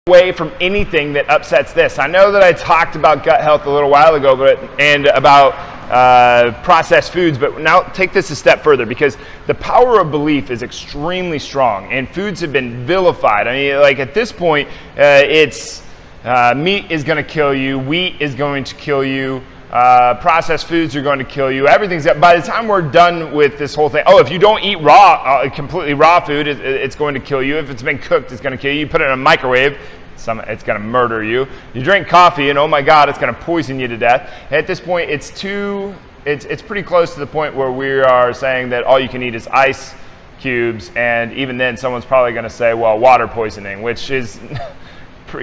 away from anything that upsets this. I know that I talked about gut health a little while ago, and about processed foods, but now take this a step further, because the power of belief is extremely strong, and foods have been vilified. I mean, like at this point, it's meat is going to kill you, wheat is going to kill you, processed foods are going to kill you. Everything's by the time we're done with this whole thing, if you don't eat raw, completely raw food, it's going to kill you. If it's been cooked, it's going to kill you. You put it in a microwave, it's going to murder you. You drink coffee, and oh my God, it's going to poison you to death. At this point, it's pretty close to the point where we are saying that all you can eat is ice cubes, and even then, someone's probably going to say, well, water poisoning, which is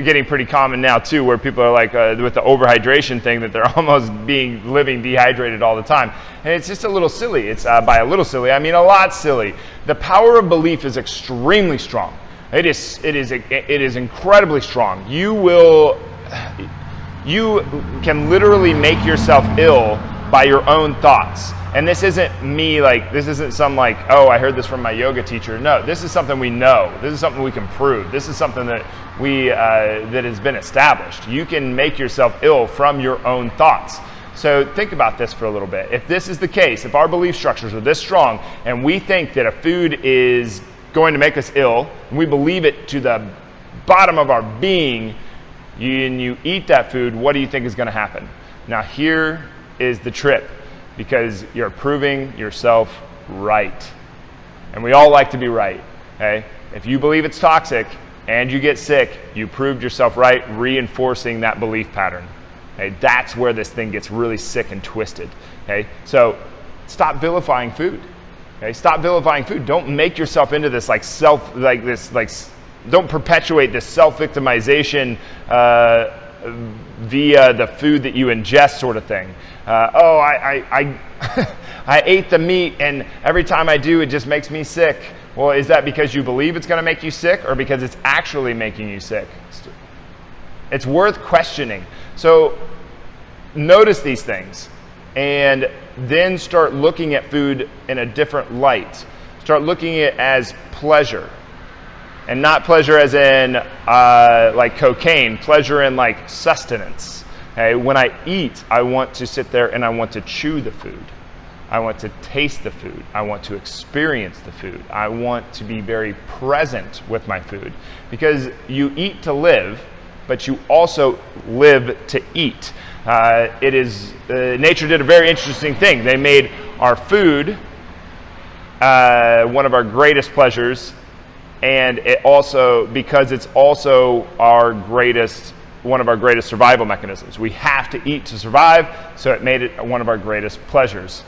getting pretty common now too, where people are like with the overhydration thing, that they're almost living dehydrated all the time, and it's just a little silly. It's by a little silly, I mean a lot silly. The power of belief is extremely strong. It is incredibly strong. You can literally make yourself ill by your own thoughts. And this isn't me, this isn't some I heard this from my yoga teacher. No, this is something we know. This is something we can prove. This is something that that has been established. You can make yourself ill from your own thoughts. So think about this for a little bit. If this is the case, if our belief structures are this strong, and we think that a food is going to make us ill, and we believe it to the bottom of our being, and you eat that food, what do you think is going to happen? Now here is the trip, because you're proving yourself right. And we all like to be right, okay? If you believe it's toxic and you get sick, you proved yourself right, reinforcing that belief pattern. Okay? That's where this thing gets really sick and twisted. Okay? So stop vilifying food. Okay? Stop vilifying food. Don't make yourself into this don't perpetuate this self-victimization via the food that you ingest, sort of thing. I ate the meat, and every time I do, it just makes me sick. Well, is that because you believe it's going to make you sick, or because it's actually making you sick? It's worth questioning. So notice these things, and then start looking at food in a different light. Start looking at it as pleasure. And not pleasure as in like cocaine, pleasure in like sustenance. Okay? When I eat, I want to sit there and I want to chew the food. I want to taste the food. I want to experience the food. I want to be very present with my food. Because you eat to live, but you also live to eat. Nature did a very interesting thing. They made our food one of our greatest pleasures, and it also, because it's also one of our greatest survival mechanisms. We have to eat to survive, so it made it one of our greatest pleasures.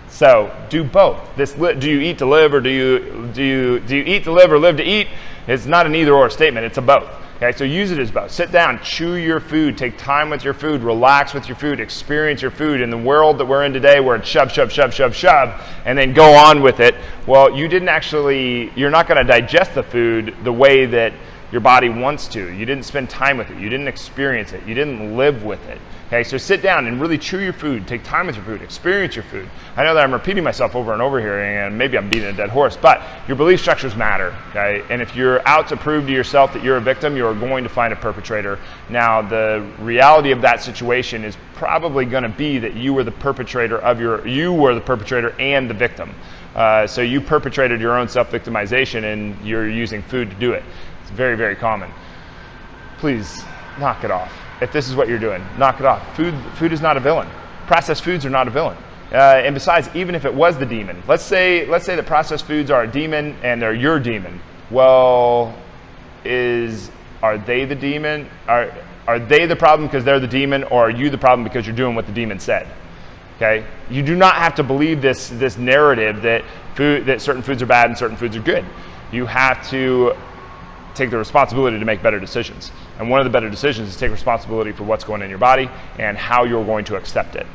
So do both. Do you eat to live, or do you eat to live or live to eat? It's not an either or statement. It's a both. Okay, so use it as both. Sit down, chew your food, take time with your food, relax with your food, experience your food. In the world that we're in today, where it's shove, shove, shove, shove, shove, and then go on with it, well, you're not going to digest the food the way that your body wants to. You didn't spend time with it. You didn't experience it. You didn't live with it. Okay, so sit down and really chew your food, take time with your food, experience your food. I know that I'm repeating myself over and over here, and maybe I'm beating a dead horse, but your belief structures matter, okay? And if you're out to prove to yourself that you're a victim, you're going to find a perpetrator. Now, the reality of that situation is probably going to be that you were the perpetrator and the victim. So you perpetrated your own self-victimization, and you're using food to do it. It's very, very common. Please knock it off. If this is what you're doing, knock it off. Food is not a villain. Processed foods are not a villain. And besides, even if it was the demon, let's say that processed foods are a demon and they're your demon. Well, are they the demon? Are they the problem because they're the demon, or are you the problem because you're doing what the demon said? Okay? You do not have to believe this narrative that certain foods are bad and certain foods are good. You have to take the responsibility to make better decisions. And one of the better decisions is take responsibility for what's going in your body and how you're going to accept it.